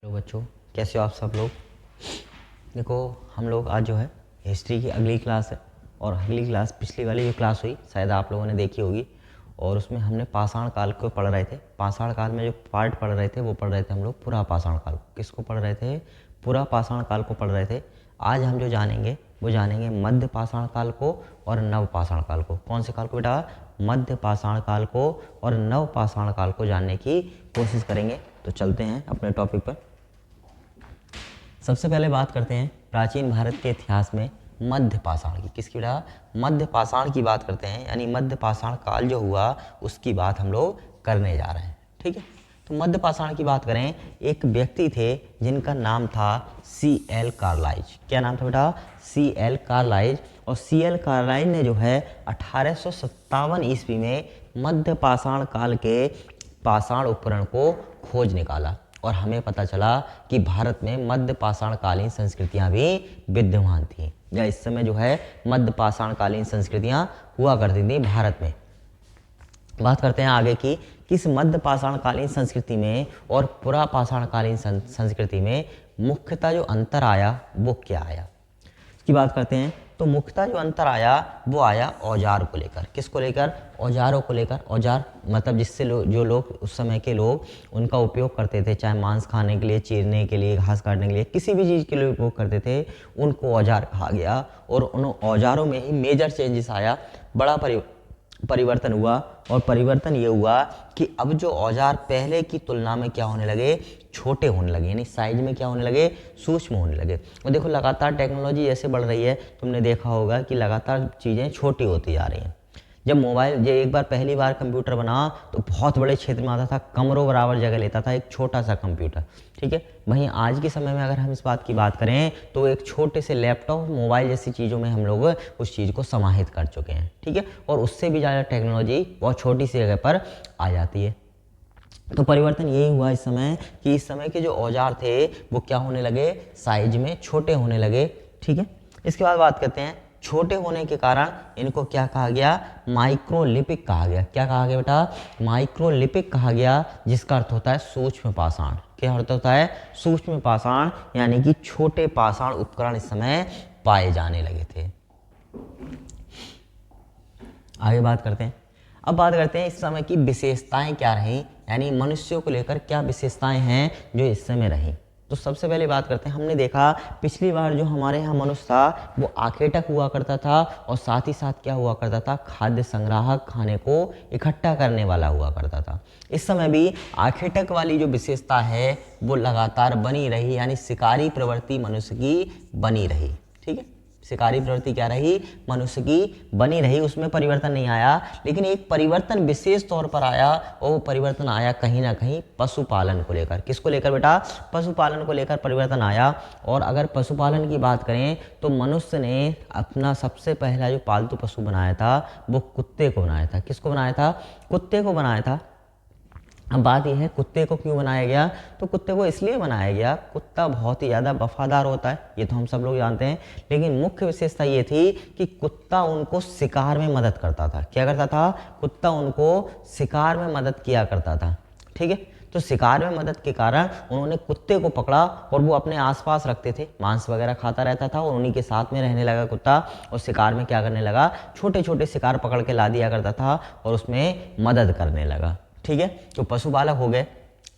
Hello बच्चों, कैसे हो आप सब लोग। देखो, हम लोग आज जो है हिस्ट्री की अगली क्लास है और अगली क्लास पिछली वाली जो क्लास हुई शायद आप लोगों ने देखी होगी और उसमें हमने पाषाण काल को पढ़ रहे थे। पाषाण काल में जो पार्ट पढ़ रहे थे वो पढ़ रहे थे हम लोग पुरा पाषाण काल। किसको पढ़ रहे थे? पुरा पाषाण काल को पढ़ रहे थे। आज हम जो जानेंगे वो जानेंगे मध्य पाषाण काल को और नव पाषाण काल को। कौन से काल को बेटा? मध्य पाषाण काल को और नव पाषाण काल को जानने की कोशिश करेंगे। तो चलते हैं अपने टॉपिक पर। सबसे पहले बात करते हैं प्राचीन भारत के इतिहास में मध्य पाषाण की। किसकी बेटा? मध्य पाषाण की बात करते हैं, यानी मध्य पाषाण काल जो हुआ उसकी बात हम लोग करने जा रहे हैं। ठीक है, तो मध्य पाषाण की बात करें, एक व्यक्ति थे जिनका नाम था C.L. कार्लाइज। क्या नाम था बेटा? C.L. कार्लाइज। और C.L. कार्लाइज ने जो है 1857 ईस्वी में मध्य पाषाण काल के पाषाण उपकरण को खोज निकाला और हमें पता चला कि भारत में मध्य पाषाण कालीन संस्कृतियां भी विद्यमान थी, या इस समय जो है मध्य पाषाण कालीन संस्कृतियां हुआ करती थी भारत में। बात करते हैं आगे की, किस मध्य पाषाण कालीन संस्कृति में और पुरा पाषाण कालीन संस्कृति में मुख्यतः जो अंतर आया वो क्या आया, इसकी बात करते हैं। तो मुख्यतः जो अंतर आया वो आया औजार को लेकर। किसको लेकर? औजारों को लेकर। औजार मतलब जिससे जो लोग उस समय के लोग उनका उपयोग करते थे, चाहे मांस खाने के लिए, चीरने के लिए, घास काटने के लिए, किसी भी चीज़ के लिए उपयोग करते थे, उनको औजार कहा गया। और उन औजारों में ही मेजर चेंजेस आया, बड़ा परिवर्तन हुआ। और परिवर्तन ये हुआ कि अब जो औजार पहले की तुलना में क्या होने लगे? छोटे होने लगे, यानी साइज में क्या होने लगे? सूक्ष्म होने लगे। और देखो, लगातार टेक्नोलॉजी जैसे बढ़ रही है, तुमने देखा होगा कि लगातार चीज़ें छोटी होती जा रही हैं। जब एक बार पहली बार कंप्यूटर बना तो बहुत बड़े क्षेत्र में आता था, कमरों बराबर जगह लेता था एक छोटा सा कंप्यूटर। ठीक है, वहीं आज के समय में अगर हम इस बात की बात करें तो एक छोटे से लैपटॉप, मोबाइल जैसी चीज़ों में हम लोग उस चीज़ को समाहित कर चुके हैं। ठीक है, और उससे भी ज़्यादा टेक्नोलॉजी बहुत छोटी सी जगह पर आ जाती है। तो परिवर्तन यही हुआ इस समय कि इस समय के जो औजार थे वो क्या होने लगे? साइज में छोटे होने लगे। ठीक है, इसके बाद बात करते हैं, छोटे होने के कारण इनको क्या कहा गया? माइक्रोलिपिक कहा गया। क्या कहा गया बेटा? माइक्रोलिपिक कहा गया, जिसका अर्थ होता है सूक्ष्म पाषाण। क्या अर्थ होता है? सूक्ष्म पाषाण, यानी कि छोटे पाषाण उपकरण इस समय पाए जाने लगे थे। आगे बात करते हैं। अब बात करते हैं इस समय की विशेषताएं क्या रही, यानी मनुष्यों को लेकर क्या विशेषताएं हैं जो इस समय रही। तो सबसे पहले बात करते हैं, हमने देखा पिछली बार जो हमारे यहाँ मनुष्य था वो आखेटक हुआ करता था और साथ ही साथ क्या हुआ करता था? खाद्य संग्राहक, खाने को इकट्ठा करने वाला हुआ करता था। इस समय भी आखेटक वाली जो विशेषता है वो लगातार बनी रही, यानी शिकारी प्रवृत्ति मनुष्य की बनी रही। ठीक है, शिकारी प्रवृत्ति क्या रही? मनुष्य की बनी रही, उसमें परिवर्तन नहीं आया। लेकिन एक परिवर्तन विशेष तौर पर आया, और वो परिवर्तन आया कहीं ना कहीं पशुपालन को लेकर। किसको लेकर बेटा? पशुपालन को लेकर परिवर्तन आया। और अगर पशुपालन की बात करें तो मनुष्य ने अपना सबसे पहला जो पालतू पशु बनाया था वो कुत्ते को बनाया था। किसको बनाया था? कुत्ते को बनाया था। अब बात यह है, कुत्ते को क्यों बनाया गया? तो कुत्ते को इसलिए बनाया गया, कुत्ता बहुत ही ज़्यादा वफादार होता है, ये तो हम सब लोग जानते हैं। लेकिन मुख्य विशेषता ये थी कि कुत्ता उनको शिकार में मदद करता था। क्या करता था? कुत्ता उनको शिकार में मदद किया करता था। ठीक है, तो शिकार में मदद के कारण उन्होंने कुत्ते को पकड़ा और वो अपने आसपास रखते थे, मांस वगैरह खाता रहता था और उन्हीं के साथ में रहने लगा कुत्ता। और शिकार में क्या करने लगा? छोटे छोटे शिकार पकड़ के ला दिया करता था और उसमें मदद करने लगा। ठीक है, तो पशुपालक हो गए।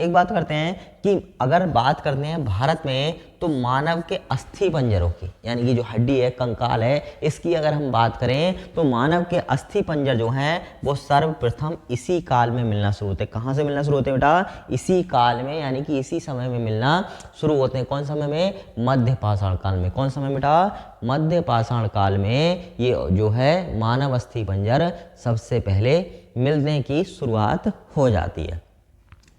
एक बात करते हैं कि अगर बात करते हैं भारत में तो मानव के अस्थि पंजरों की, यानी कि जो हड्डी है, कंकाल है, इसकी अगर हम बात करें तो मानव के अस्थि पंजर जो हैं वो सर्वप्रथम इसी काल में मिलना शुरू होते हैं। कहाँ से मिलना शुरू होते हैं बेटा? इसी काल में, यानी कि इसी समय में मिलना शुरू होते हैं। कौन समय में? मध्य पाषाण काल में। कौन समय बेटा? मध्य पाषाण काल में ये जो है मानव अस्थि पंजर सबसे पहले मिलने की शुरुआत हो जाती है।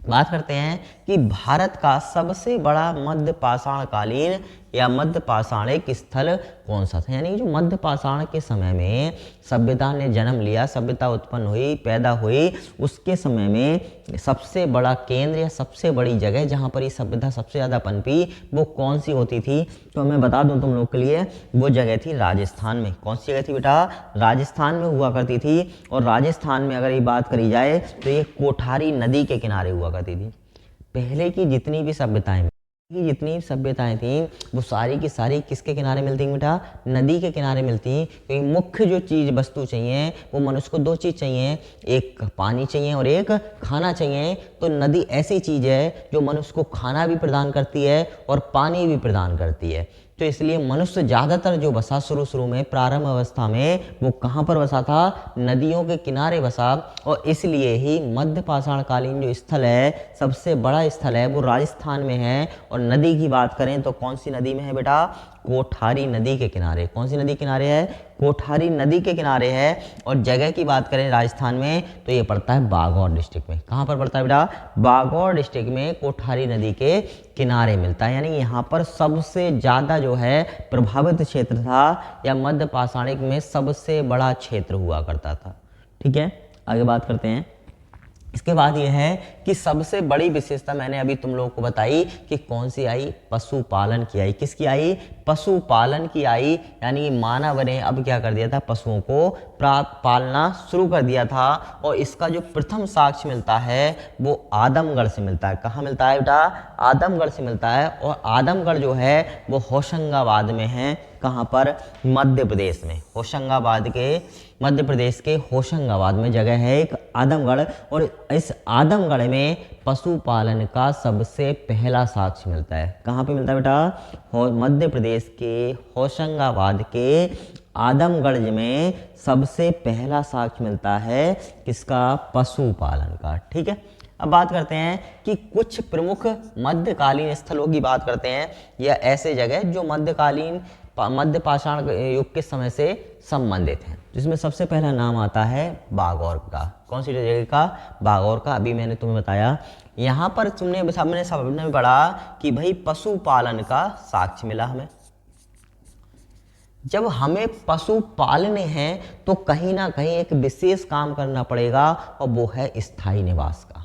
बात करते हैं कि भारत का सबसे बड़ा मध्य पाषाणकालीन या मध्य पाषाणिक स्थल कौन सा था, यानी जो मध्य पाषाण के समय में सभ्यता ने जन्म लिया, सभ्यता उत्पन्न हुई, पैदा हुई, उसके समय में सबसे बड़ा केंद्र या सबसे बड़ी जगह जहाँ पर ये सभ्यता सबसे ज़्यादा पनपी वो कौन सी होती थी? तो मैं बता दूं तुम लोग के लिए, वो जगह थी राजस्थान में। कौन सी जगह थी बेटा? राजस्थान में हुआ करती थी। और राजस्थान में अगर ये बात करी जाए तो ये कोठारी नदी के किनारे हुआ करती थी। पहले की जितनी भी सभ्यताएं कि जितनी सभ्यताएं थी वो सारी की सारी किसके किनारे मिलती हैं बेटा? नदी के किनारे मिलती हैं। क्योंकि मुख्य जो चीज़ वस्तु चाहिए वो मनुष्य को दो चीज़ चाहिए, एक पानी चाहिए और एक खाना चाहिए। तो नदी ऐसी चीज़ है जो मनुष्य को खाना भी प्रदान करती है और पानी भी प्रदान करती है। तो इसलिए मनुष्य ज़्यादातर जो बसा शुरू में प्रारंभ अवस्था में वो कहाँ पर बसा था? नदियों के किनारे बसा। और इसलिए ही मध्य पाषाणकालीन जो स्थल है, सबसे बड़ा स्थल है, वो राजस्थान में है। और नदी की बात करें तो कौन सी नदी में है बेटा? कोठारी नदी के किनारे। कौन सी नदी किनारे है? कोठारी नदी के किनारे है। और जगह की बात करें राजस्थान में तो ये पड़ता है बागौर डिस्ट्रिक्ट में। कहाँ पर पड़ता है बेटा? बागौर डिस्ट्रिक्ट में कोठारी नदी के किनारे मिलता है। यानी यहाँ पर सबसे ज़्यादा जो है प्रभावित क्षेत्र था, या मध्य पाषाणिक में सबसे बड़ा क्षेत्र हुआ करता था। ठीक है, आगे बात करते हैं। इसके बाद यह है कि सबसे बड़ी विशेषता मैंने अभी तुम लोगों को बताई कि कौन सी आई? पशुपालन की आई। किसकी आई? पशुपालन की आई। यानी मानव ने अब क्या कर दिया था? पशुओं को पालना शुरू कर दिया था। और इसका जो प्रथम साक्ष्य मिलता है वो आदमगढ़ से मिलता है। कहाँ मिलता है बेटा? आदमगढ़ से मिलता है। और आदमगढ़ जो है वो होशंगाबाद में है। कहाँ पर? मध्य प्रदेश में। होशंगाबाद के, मध्य प्रदेश के होशंगाबाद में जगह है एक आदमगढ़। और इस आदमगढ़ में पशुपालन का सबसे पहला साक्ष्य मिलता है। कहाँ पे मिलता है बेटा? मध्य प्रदेश के होशंगाबाद के आदमगढ़ में सबसे पहला साक्ष्य मिलता है किसका? पशुपालन का। ठीक है, अब बात करते हैं कि कुछ प्रमुख मध्यकालीन स्थलों की बात करते हैं, या ऐसे जगह जो मध्य पाषाण युग के समय से संबंधित हैं। जिसमें सबसे पहला नाम आता है बागौर का। कौन सी जगह का? बागौर का। अभी मैंने तुम्हें बताया। यहाँ पर हमने सबने पढ़ा कि भाई पशुपालन का साक्ष्य मिला हमें। जब हमें पशु पालने हैं तो कहीं ना कहीं एक विशेष काम करना पड़ेगा, और वो है स्थायी निवास का।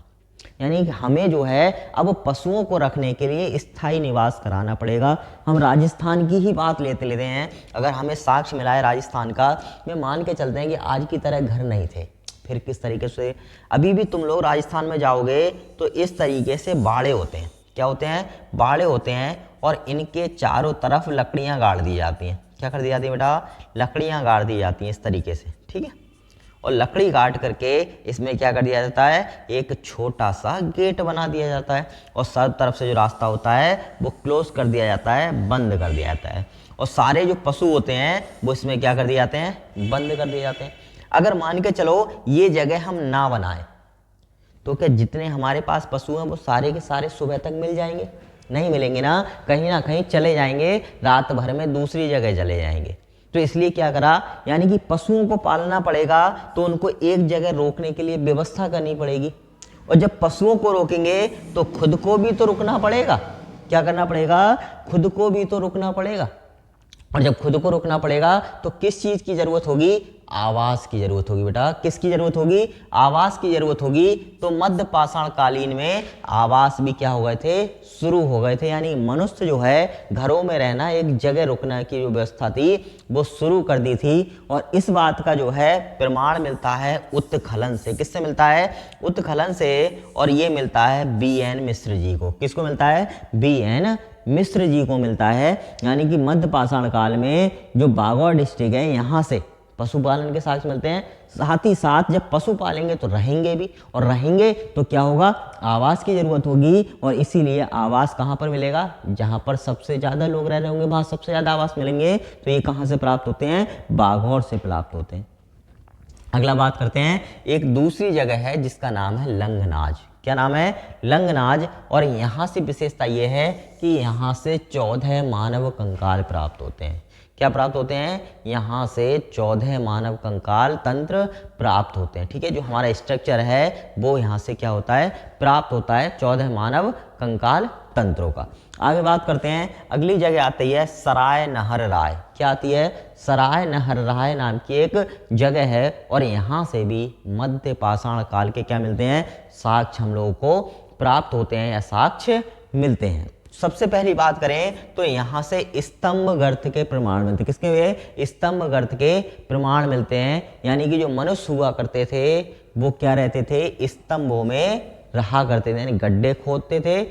यानी कि हमें जो है अब पशुओं को रखने के लिए स्थायी निवास कराना पड़ेगा। हम राजस्थान की ही बात लेते हैं। अगर हमें साक्ष्य मिला है राजस्थान का, मैं मान के चलते हैं कि आज की तरह घर नहीं थे, फिर किस तरीके से? अभी भी तुम लोग राजस्थान में जाओगे तो इस तरीके से बाड़े होते हैं। क्या होते हैं? बाड़े होते हैं। और इनके चारों तरफ लकड़ियाँ गाड़ दी जाती हैं। क्या कर दी जाती है बेटा? लकड़ियाँ गाड़ दी जाती हैं इस तरीके से। ठीक है, और लकड़ी काट करके इसमें क्या कर दिया जाता है? एक छोटा सा गेट बना दिया जाता है। और सब तरफ से जो रास्ता होता है वो क्लोज कर दिया जाता है, बंद कर दिया जाता है। और सारे जो पशु होते हैं वो इसमें क्या कर दिए जाते हैं? बंद कर दिए जाते हैं। अगर मान के चलो ये जगह हम ना बनाएं तो क्या जितने हमारे पास पशु हैं वो सारे के सारे सुबह तक मिल जाएंगे? नहीं मिलेंगे ना कहीं चले जाएंगे, रात भर में दूसरी जगह चले जाएंगे। तो इसलिए क्या करा? यानी कि पशुओं को पालना पड़ेगा तो उनको एक जगह रोकने के लिए व्यवस्था करनी पड़ेगी। और जब पशुओं को रोकेंगे तो खुद को भी तो रुकना पड़ेगा। क्या करना पड़ेगा? खुद को भी तो रुकना पड़ेगा। और जब खुद को रुकना पड़ेगा तो किस चीज की जरूरत होगी? आवास की जरूरत होगी बेटा। किसकी जरूरत होगी? आवास की जरूरत होगी। तो मध्य पाषाण कालीन में आवास भी क्या हो गए थे? शुरू हो गए थे। यानी मनुष्य जो है घरों में रहना, एक जगह रुकने की जो व्यवस्था थी वो शुरू कर दी थी। और इस बात का जो है प्रमाण मिलता है उत्खनन से। किससे मिलता है? उत्खनन से। और ये मिलता है BN मिश्र जी को। किसको मिलता है? BN मिश्र जी को मिलता है। यानी कि मध्य पाषाण काल में जो बागौर डिस्ट्रिक्ट है यहाँ से पशुपालन के साक्ष्य मिलते हैं। साथ ही साथ जब पशु पालेंगे तो रहेंगे भी, और रहेंगे तो क्या होगा? आवास की जरूरत होगी। और इसीलिए आवास कहाँ पर मिलेगा? जहाँ पर सबसे ज़्यादा लोग रह रहे होंगे वहाँ सबसे ज़्यादा आवास मिलेंगे। तो ये कहाँ से प्राप्त होते हैं? बागौर से प्राप्त होते हैं। अगला बात करते हैं, एक दूसरी जगह है जिसका नाम है लंगनाज। क्या नाम है? लंगनाज। और यहाँ से विशेषता ये है कि यहाँ से 14 मानव कंकाल प्राप्त होते हैं। क्या प्राप्त होते हैं? यहाँ से 14 मानव कंकाल तंत्र प्राप्त होते हैं। ठीक है, जो हमारा स्ट्रक्चर है वो यहाँ से क्या होता है? प्राप्त होता है 14 मानव कंकाल तंत्रों का। आगे बात करते हैं, अगली जगह आती है सराय नहर राय। क्या आती है? सराय नहर राय नाम की एक जगह है। और यहाँ से भी मध्य पाषाण काल के क्या मिलते हैं? साक्ष्य हम लोगों को प्राप्त होते हैं, या साक्ष्य मिलते हैं। सबसे पहली बात करें तो यहाँ से स्तंभ गर्त के प्रमाण मिलते हैं। किसके हुए? स्तंभ गर्त के प्रमाण मिलते हैं। यानी कि जो मनुष्य हुआ करते थे वो क्या रहते थे? स्तंभों में रहा करते थे। यानी गड्ढे खोदते थे,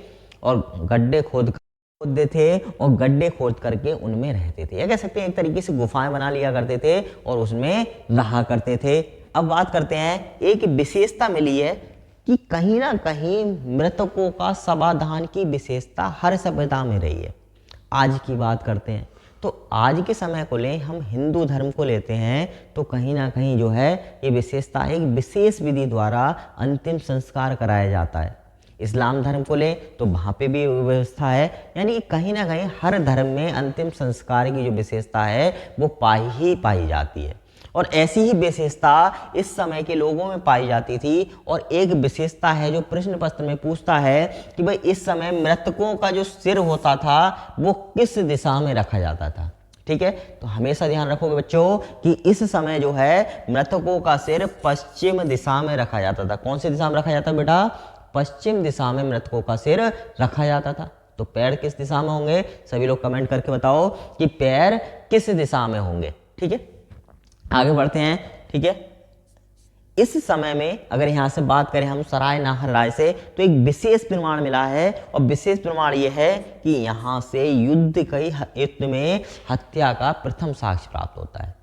और गड्ढे खोद खोदते थे और गड्ढे खोद करके उनमें रहते थे, या कह सकते हैं एक तरीके से गुफाएं बना लिया करते थे और उसमें रहा करते थे। अब बात करते हैं, एक विशेषता मिली है कि कहीं ना कहीं मृतकों का समाधान की विशेषता हर सभ्यता में रही है। आज की बात करते हैं तो आज के समय को लें, हम हिंदू धर्म को लेते हैं तो कहीं ना कहीं जो है ये विशेषता एक विशेष विधि द्वारा अंतिम संस्कार कराया जाता है। इस्लाम धर्म को लें तो वहाँ पे भी व्यवस्था है, यानी कहीं ना कहीं हर धर्म में अंतिम संस्कार की जो विशेषता है वो पाई जाती है। और ऐसी ही विशेषता इस समय के लोगों में पाई जाती थी। और एक विशेषता है जो प्रश्न पत्र में पूछता है कि भाई इस समय मृतकों का जो सिर होता था वो किस दिशा में रखा जाता था। ठीक है, तो हमेशा ध्यान रखोगे बच्चों कि इस समय जो है मृतकों का सिर पश्चिम दिशा में रखा जाता था। कौन सी दिशा में रखा जाता बेटा? पश्चिम दिशा में मृतकों का सिर रखा जाता था। तो पैर किस दिशा में होंगे? सभी लोग कमेंट करके बताओ कि पैर किस दिशा में होंगे। ठीक है, आगे बढ़ते हैं। ठीक है, इस समय में अगर यहां से बात करें हम सराय नाहर राय से, तो एक विशेष प्रमाण मिला है और विशेष प्रमाण यह है कि यहां से युद्ध में हत्या का प्रथम साक्ष्य प्राप्त होता है।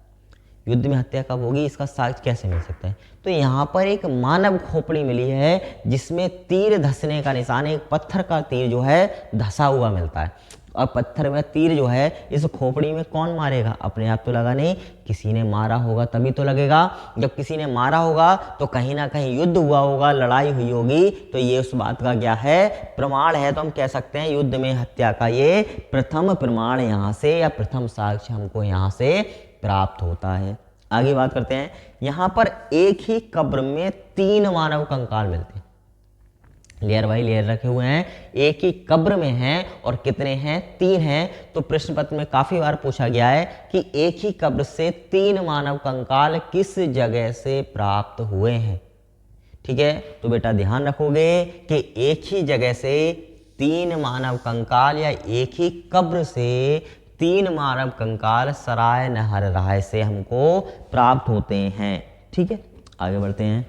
युद्ध में हत्या कब होगी इसका साक्ष्य कैसे मिल सकता है? तो यहाँ पर एक मानव खोपड़ी मिली है जिसमें तीर धंसने का निशान, एक पत्थर का तीर जो है धंसा हुआ मिलता है। और पत्थर में तीर जो है इस खोपड़ी में कौन मारेगा? अपने आप तो लगा नहीं, किसी ने मारा होगा तभी तो लगेगा। जब किसी ने मारा होगा तो कहीं ना कहीं युद्ध हुआ होगा, लड़ाई हुई होगी, तो ये उस बात का क्या है? प्रमाण है। तो हम कह सकते हैं युद्ध में हत्या का ये प्रथम प्रमाण यहाँ से या प्रथम साक्ष्य हमको यहाँ से प्राप्त होता है। आगे बात करते हैं, यहाँ पर एक ही कब्र में 3 मानव कंकाल मिलते हैं। लेयर बाई लेयर रखे हुए हैं, एक ही कब्र में हैं और कितने हैं? 3 हैं। तो प्रश्न पत्र में काफी बार पूछा गया है कि एक ही कब्र से 3 मानव कंकाल किस जगह से प्राप्त हुए हैं। ठीक है, तो बेटा ध्यान रखोगे कि एक ही जगह से 3 मानव कंकाल या एक ही कब्र से 3 मानव कंकाल सराय नहर राय से हमको प्राप्त होते हैं। ठीक है, आगे बढ़ते हैं।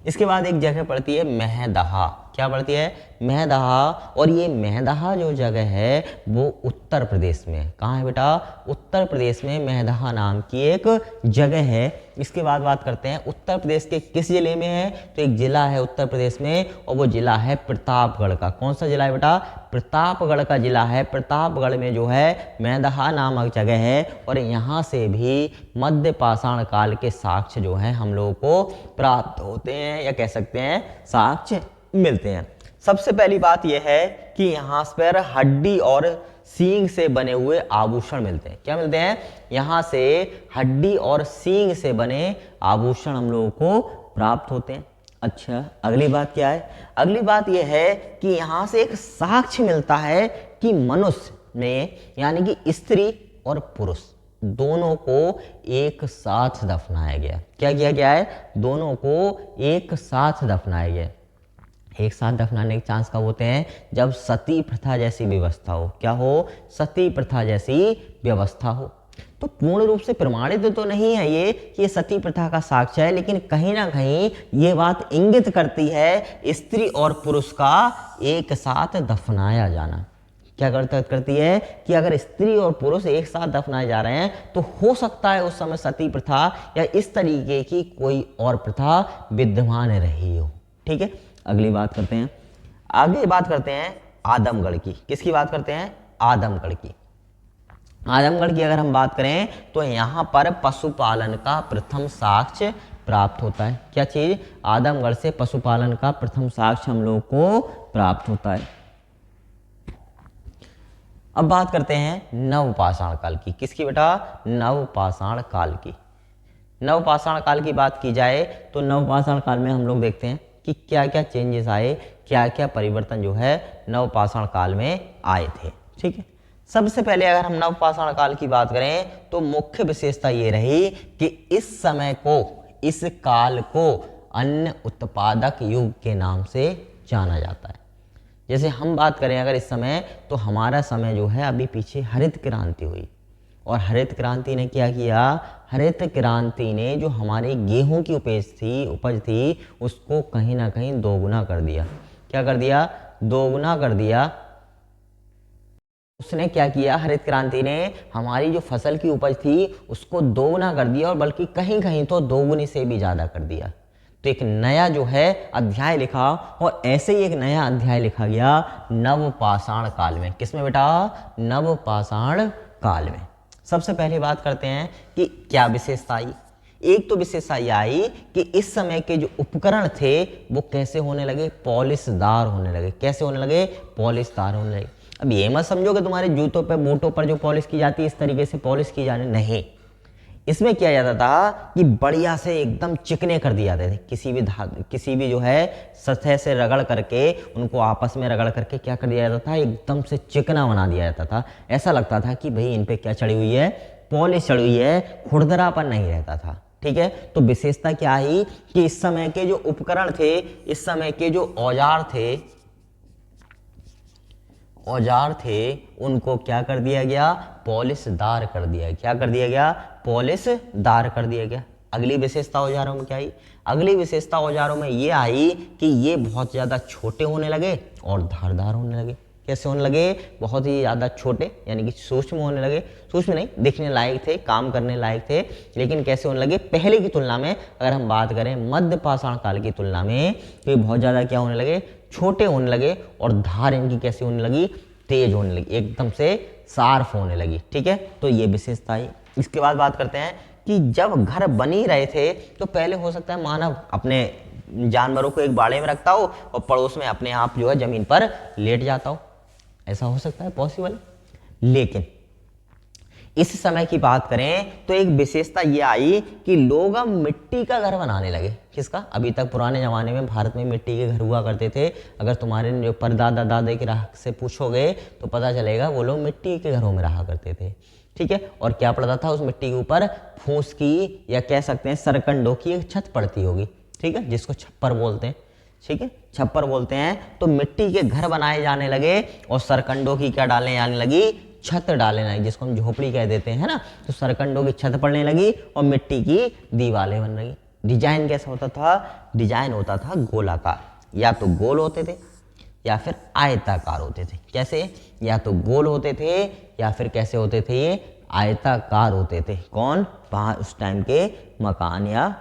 इसके बाद एक जगह पड़ती है महदहा। क्या पड़ती है? महदहा। और ये महदहा जो जगह है वो उत्तर प्रदेश में है। कहाँ है बेटा? उत्तर प्रदेश में महदहा नाम की एक जगह है। इसके बाद बात करते हैं उत्तर प्रदेश के किस जिले में है? तो एक जिला है उत्तर प्रदेश में और वो जिला है प्रतापगढ़ का। कौन सा जिला है बेटा? प्रतापगढ़ का जिला है। प्रतापगढ़ में जो है महदहा नामक जगह है और यहाँ से भी मध्य पाषाण काल के साक्ष्य जो है हम लोगों को प्राप्त होते हैं, या कह सकते हैं साक्ष्य मिलते हैं। सबसे पहली बात यह है कि यहाँ पर हड्डी और सींग से बने हुए आभूषण मिलते हैं। क्या मिलते हैं? यहाँ से हड्डी और सींग से बने आभूषण हम लोगों को प्राप्त होते हैं। अच्छा, अगली बात क्या है? अगली बात यह है कि यहाँ से एक साक्ष्य मिलता है कि मनुष्य में, यानी कि स्त्री और पुरुष दोनों को एक साथ दफनाया गया। क्या किया गया है? दोनों को एक साथ दफनाया गया। एक साथ दफनाने के चांस कब होते हैं? जब सती प्रथा जैसी व्यवस्था हो। क्या हो? सती प्रथा जैसी व्यवस्था हो। तो पूर्ण रूप से प्रमाणित तो नहीं है ये कि ये सती प्रथा का साक्ष्य है, लेकिन कहीं ना कहीं ये बात इंगित करती है स्त्री और पुरुष का एक साथ दफनाया जाना। क्या करती है कि अगर स्त्री और पुरुष एक साथ दफनाए जा रहे हैं तो हो सकता है उस समय सती प्रथा या इस तरीके की कोई और प्रथा विद्यमान रही हो। ठीक है, अगली बात करते हैं। आगे बात करते हैं आदमगढ़ की। किसकी बात करते हैं? आदमगढ़ की। आदमगढ़ की अगर हम बात करें तो यहाँ पर पशुपालन का प्रथम साक्ष्य प्राप्त होता है। क्या चीज? आदमगढ़ से पशुपालन का प्रथम साक्ष्य हम लोगों को प्राप्त होता है। अब बात करते हैं नवपाषाण काल की। किसकी बेटा? नवपाषाण काल की। नवपाषाण काल की बात की जाए तो नवपाषाण काल में हम लोग देखते हैं कि क्या क्या चेंजेस आए, क्या क्या परिवर्तन जो है नवपाषाण काल में आए थे। ठीक है, सबसे पहले अगर हम नवपाषाण काल की बात करें तो मुख्य विशेषता ये रही कि इस समय को, इस काल को अन्न उत्पादक युग के नाम से जाना जाता है। जैसे हम बात करें अगर इस समय, तो हमारा समय जो है अभी पीछे हरित क्रांति हुई और हरित क्रांति ने क्या किया? हरित क्रांति ने जो हमारे गेहूं की उपज थी उसको कहीं ना कहीं दोगुना कर दिया। क्या कर दिया? दोगुना कर दिया। उसने क्या किया, हरित क्रांति ने हमारी जो फसल की उपज थी उसको दोगुना कर दिया, और बल्कि कहीं कहीं तो दोगुनी से भी ज़्यादा कर दिया। तो एक नया जो है अध्याय लिखा, और ऐसे ही एक नया अध्याय लिखा गया नवपाषाण काल में। किसमें बेटा? नवपाषाण काल में। सबसे पहले बात करते हैं कि क्या विशेषता आई। एक तो विशेषता यह आई कि इस समय के जो उपकरण थे वो कैसे होने लगे, पॉलिशदार होने लगे। कैसे होने लगे? पॉलिशदार होने लगे। अब ये मत समझो कि तुम्हारे जूतों पे, बूटों पर जो पॉलिश की जाती है इस तरीके से पॉलिश की जाने, नहीं। इसमें किया जाता था कि बढ़िया से एकदम चिकने कर दिए जाते थे। किसी भी जो है सतह से रगड़ करके, उनको आपस में रगड़ करके क्या कर दिया जाता था, एकदम से चिकना बना दिया जाता था। ऐसा लगता था कि भाई इन पे क्या चढ़ी हुई है, पॉलिश चढ़ी हुई है, खुरदरापन नहीं रहता था। ठीक है, तो विशेषता क्या है कि इस समय के जो उपकरण थे, इस समय के जो औजार थे उनको क्या कर दिया गया, पॉलिशदार कर दिया। क्या कर दिया गया? पॉलिशदार कर दिया गया। अगली विशेषता औजारों में क्या आई? अगली विशेषता औजारों में ये आई कि ये बहुत ज़्यादा छोटे होने लगे और धारदार होने लगे। कैसे होने लगे? बहुत ही ज़्यादा छोटे, यानी कि सूक्ष्म होने लगे। सूक्ष्म नहीं, दिखने लायक थे, काम करने लायक थे, लेकिन कैसे होने लगे? पहले की तुलना में अगर हम बात करें मध्य पाषाण काल की तुलना में, तो ये बहुत ज़्यादा क्या होने लगे? छोटे होने लगे, और धार इनकी कैसी होने लगी? तेज होने लगी, एकदम से शार्प होने लगी। ठीक है, तो ये विशेषता है। इसके बाद बात करते हैं कि जब घर बन ही रहे थे तो पहले हो सकता है मानव अपने जानवरों को एक बाड़े में रखता हो और पड़ोस में अपने आप जो है जमीन पर लेट जाता हो। ऐसा हो सकता है, पॉसिबल। लेकिन इस समय की बात करें तो एक विशेषता ये आई कि लोग अब मिट्टी का घर बनाने लगे। किसका? अभी तक पुराने जमाने में भारत में मिट्टी के घर हुआ करते थे। अगर तुम्हारे जो परदादा दादे के राह से पूछोगे तो पता चलेगा वो लोग मिट्टी के घरों में रहा करते थे। ठीक है, और क्या पड़ता था उस मिट्टी के ऊपर? फूस की, या कह सकते हैं सरकंडों की एक छत पड़ती होगी। ठीक है, जिसको छप्पर बोलते हैं। ठीक है, छप्पर बोलते हैं। तो मिट्टी के घर बनाए जाने लगे और सरकंडों की क्या डालने जाने लगी? छत डालने लगी, जिसको हम झोपड़ी कह देते हैं ना। तो सरकंडों की छत पड़ने लगी और मिट्टी की दीवारें बन लगी। डिजाइन कैसा होता था? डिजाइन होता था गोलाकार, या तो गोल होते थे या फिर आयताकार होते थे। कैसे? या तो गोल होते थे या फिर कैसे होते थे? ये आयताकार होते थे। कौन? उस टाइम के मकान या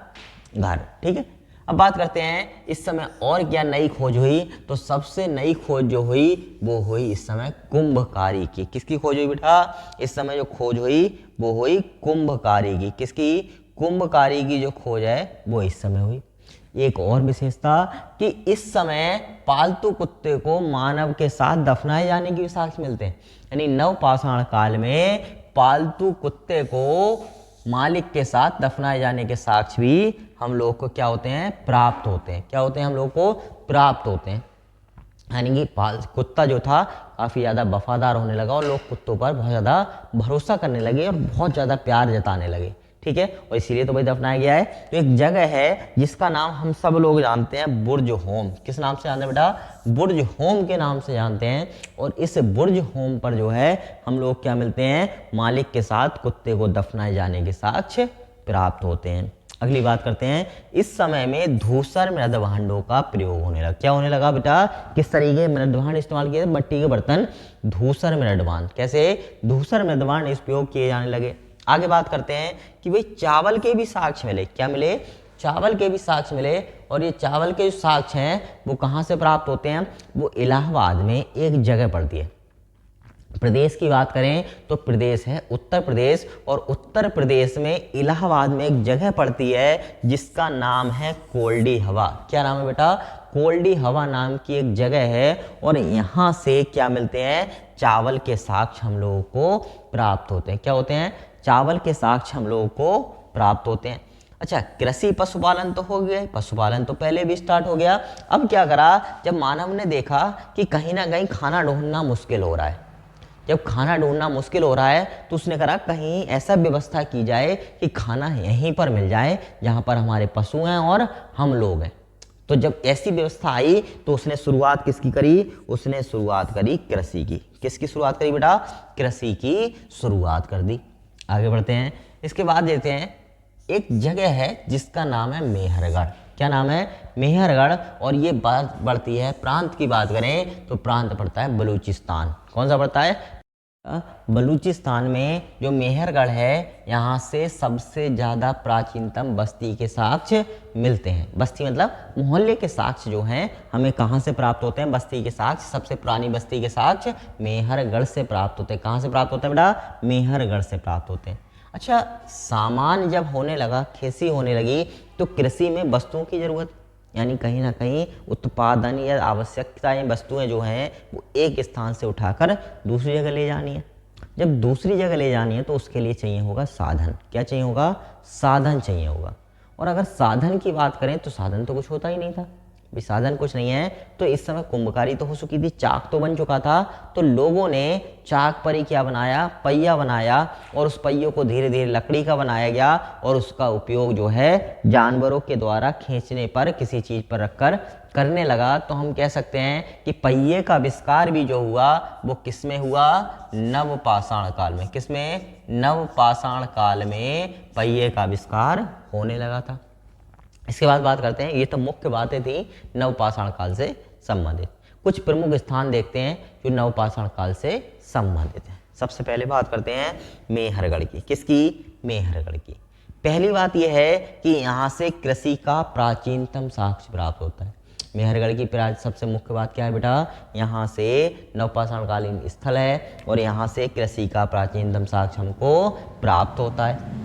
घर। ठीक है, अब बात करते हैं इस समय और क्या नई खोज हुई। तो सबसे नई खोज जो हुई वो हुई इस समय कुंभकारी की। किसकी खोज हुई बेटा? इस समय जो खोज हुई वो हुई कुंभकारी की। किसकी? कुंभकारी की जो खोज है वो इस समय हुई। एक और विशेषता कि इस समय पालतू कुत्ते को मानव के साथ दफनाए जाने की भी साक्ष्य मिलते हैं। यानी नवपाषाण काल में पालतू कुत्ते को मालिक के साथ दफनाए जाने के साक्ष्य भी हम लोग को क्या होते हैं? प्राप्त होते हैं। क्या होते हैं? हम लोग को प्राप्त होते हैं। यानी कि कुत्ता जो था काफ़ी ज़्यादा वफादार होने लगा, और लोग कुत्तों पर बहुत ज़्यादा भरोसा करने लगे और बहुत ज़्यादा प्यार जताने लगे। ठीक है, और इसीलिए तो भाई दफनाया गया है। तो एक जगह है जिसका नाम हम सब लोग जानते हैं, बुर्ज होम। किस नाम से जानते हैं बेटा? बुर्ज होम के नाम से जानते हैं। और इस बुर्ज होम पर जो है हम लोग क्या मिलते हैं? मालिक के साथ कुत्ते को दफनाए जाने के साक्ष्य प्राप्त होते हैं। अगली बात करते हैं, इस समय में धूसर मृद भांडों का प्रयोग होने लगा। क्या होने लगा बेटा? किस तरीके मृद भांड इस्तेमाल किए? मट्टी के बर्तन, धूसर मृद भांड। कैसे? धूसर मृद भांड इस प्रयोग किए जाने लगे। आगे बात करते हैं कि भाई चावल के भी साक्ष्य मिले। क्या मिले? चावल के भी साक्ष्य मिले। और ये चावल के जो साक्ष्य हैं वो कहाँ से प्राप्त होते हैं? वो इलाहाबाद में एक जगह पड़ती है। प्रदेश की बात करें तो प्रदेश है उत्तर प्रदेश, और उत्तर प्रदेश में इलाहाबाद में एक जगह पड़ती है जिसका नाम है कोल्डी हवा। क्या नाम है बेटा? कोल्डी हवा नाम की एक जगह है, और यहाँ से क्या मिलते हैं? चावल के साक्ष्य हम लोगों को प्राप्त होते हैं। क्या होते हैं? चावल के साक्ष्य हम लोगों को प्राप्त होते हैं। अच्छा, कृषि पशुपालन तो हो गया, पशुपालन तो पहले भी स्टार्ट हो गया। अब क्या करा? जब मानव ने देखा कि कहीं ना कहीं खाना ढूंढना मुश्किल हो रहा है, जब खाना ढूंढना मुश्किल हो रहा है तो उसने कहा कहीं ऐसा व्यवस्था की जाए कि खाना यहीं पर मिल जाए जहाँ पर हमारे पशु हैं और हम लोग हैं। तो जब ऐसी व्यवस्था आई तो उसने शुरुआत किसकी करी? उसने शुरुआत करी कृषि की। किसकी शुरुआत करी बेटा? कृषि की शुरुआत कर दी। आगे बढ़ते हैं, इसके बाद देते हैं एक जगह है जिसका नाम है मेहरगढ़। क्या नाम है? मेहरगढ़। और ये बात बढ़ती है, प्रांत की बात करें तो प्रांत पड़ता है बलूचिस्तान। कौन सा पड़ता है? बलूचिस्तान में जो मेहरगढ़ है, यहाँ से सबसे ज़्यादा प्राचीनतम बस्ती के साक्ष्य मिलते हैं। बस्ती मतलब मोहल्ले के साक्ष्य जो हैं हमें कहाँ से प्राप्त होते हैं? बस्ती के साक्ष्य, सबसे पुरानी बस्ती के साक्ष्य मेहरगढ़ से प्राप्त होते हैं। कहाँ से प्राप्त होते हैं बेटा? मेहरगढ़ से प्राप्त होते हैं। अच्छा, सामान जब होने लगा, खेती होने लगी, तो कृषि में वस्तुओं की ज़रूरत, यानी कहीं ना कहीं उत्पादन या आवश्यकताएं वस्तुएं जो हैं वो एक स्थान से उठाकर दूसरी जगह ले जानी है। जब दूसरी जगह ले जानी है तो उसके लिए चाहिए होगा साधन। क्या चाहिए होगा? साधन चाहिए होगा। और अगर साधन की बात करें तो साधन तो कुछ होता ही नहीं था। भी साधन कुछ नहीं है तो इस समय कुंभकारी तो हो चुकी थी, चाक तो बन चुका था। तो लोगों ने चाक पर ही क्या बनाया? पहिया बनाया, और उस पहियों को धीरे धीरे लकड़ी का बनाया गया, और उसका उपयोग जो है जानवरों के द्वारा खींचने पर, किसी चीज़ पर रखकर करने लगा। तो हम कह सकते हैं कि पहिए का आविष्कार भी जो हुआ वो किस में हुआ? नवपाषाण काल में। किस में? नवपाषाण काल में पहिए का आविष्कार होने लगा था। इसके बाद बात करते हैं, ये तो मुख्य बातें थी नवपाषाण काल से संबंधित। कुछ प्रमुख स्थान देखते हैं जो नवपाषाण काल से संबंधित हैं। सबसे पहले बात करते हैं मेहरगढ़ की। किसकी? मेहरगढ़ की। पहली बात यह है कि यहाँ से कृषि का प्राचीनतम साक्ष्य प्राप्त होता है। मेहरगढ़ की सबसे मुख्य बात क्या है बेटा? यहाँ से नवपाषाण कालीन स्थल है और यहाँ से कृषि का प्राचीनतम साक्ष्य हमको प्राप्त होता है।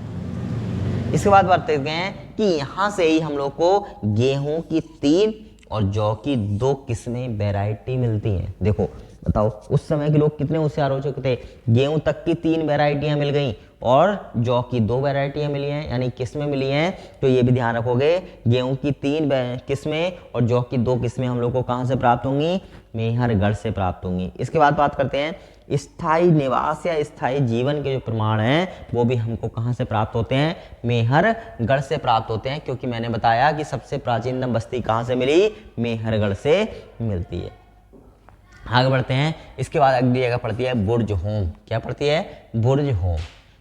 इसके बाद बात करते हैं कि यहाँ से ही हम लोग को गेहूं की 3 और जौ की 2 किस्में वैरायटी मिलती हैं। देखो बताओ, उस समय के लोग कितने होशियार हो चुके थे। गेहूं तक की 3 वैरायटियां मिल गई और जौ की 2 वैरायटियां मिली हैं, यानी किस्में मिली हैं। तो ये भी ध्यान रखोगे, गेहूं की 3 किस्में और जौ की 2 किस्में हम लोग को कहाँ से प्राप्त होंगी? मेहरगढ़ से प्राप्त होंगी। इसके बाद बात करते हैं स्थायी निवास या स्थायी जीवन के जो प्रमाण हैं वो भी हमको कहाँ से प्राप्त होते हैं? मेहरगढ़ से प्राप्त होते हैं, क्योंकि मैंने बताया कि सबसे प्राचीनतम बस्ती कहाँ से मिली? मेहरगढ़ से मिलती है। आगे बढ़ते हैं। इसके बाद अगली जगह पड़ती है बुर्ज होम। क्या पड़ती है? बुर्ज होम।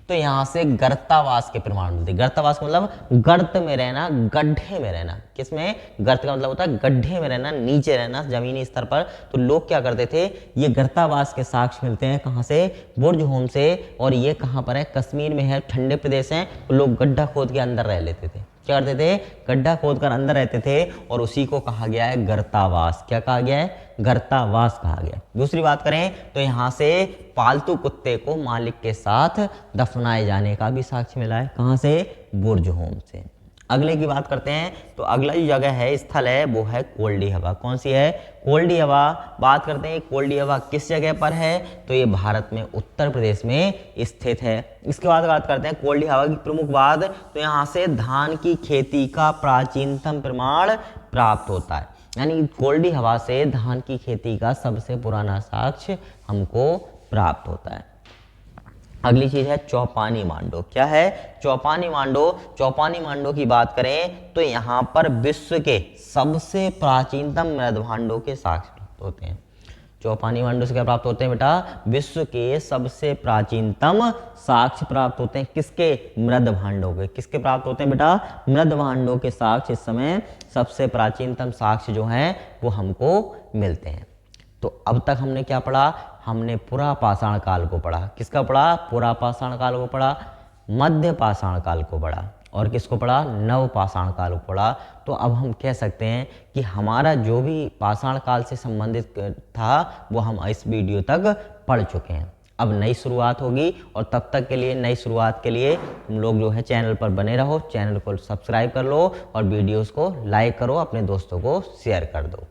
तो यहाँ से गर्तावास के प्रमाण मिलते हैं। गर्तावास मतलब गर्त में रहना, गड्ढे में रहना। किसमें? गर्त का मतलब होता है गड्ढे में रहना, नीचे रहना, जमीनी स्तर पर। तो लोग क्या करते थे? ये गर्तावास के साक्ष्य मिलते हैं कहाँ से? बुर्ज होम से। और ये कहाँ पर है? कश्मीर में है, ठंडे प्रदेश हैं। तो लोग गड्ढा खोद के अंदर रह लेते थे। क्या करते थे? गड्ढा खोद कर अंदर रहते थे, और उसी को कहा गया है गर्तावास। क्या कहा गया है? गर्तावास कहा गया। दूसरी बात करें तो यहाँ से पालतू कुत्ते को मालिक के साथ दफनाए जाने का भी साक्ष्य मिला है। कहाँ से? बुर्ज होम से। अगले की बात करते हैं तो अगला जो जगह है, स्थल है, वो है कोल्डी हवा। कौन सी है? कोल्डी हवा। बात करते हैं कोल्डी हवा किस जगह पर है? तो ये भारत में उत्तर प्रदेश में स्थित है। इसके बाद बात करते हैं कोल्डी हवा की प्रमुख बात, तो यहाँ से धान की खेती का प्राचीनतम प्रमाण प्राप्त होता है। यानी कोल्डी हवा से धान की खेती का सबसे पुराना साक्ष्य हमको प्राप्त होता है। अगली चीज है चौपानी मांडो। क्या है? चौपानी मांडो। चौपानी मांडो की बात करें तो यहाँ पर विश्व के सबसे प्राचीनतम मृदभांडों के साक्ष्य प्राप्त होते हैं। चौपानी मांडो से क्या प्राप्त होते हैं बेटा? विश्व के सबसे प्राचीनतम साक्ष्य प्राप्त होते हैं। किसके? मृदभांडों के। किसके प्राप्त होते हैं बेटा? मृदभांडों के साक्ष्य इस समय सबसे प्राचीनतम साक्ष्य जो हैं वो हमको मिलते हैं। तो अब तक हमने क्या पढ़ा? हमने पुरापाषाण काल को पढ़ा। किसका पढ़ा? पुरापाषाण काल को पढ़ा, मध्य पाषाण काल को पढ़ा, और किसको पढ़ा? नवपाषाण काल को पढ़ा। तो अब हम कह सकते हैं कि हमारा जो भी पाषाण काल से संबंधित था वो हम इस वीडियो तक पढ़ चुके हैं। अब नई शुरुआत होगी, और तब तक के लिए, नई शुरुआत के लिए तुम लोग जो है चैनल पर बने रहो, चैनल को सब्सक्राइब कर लो और वीडियोस को लाइक करो, अपने दोस्तों को शेयर कर दो।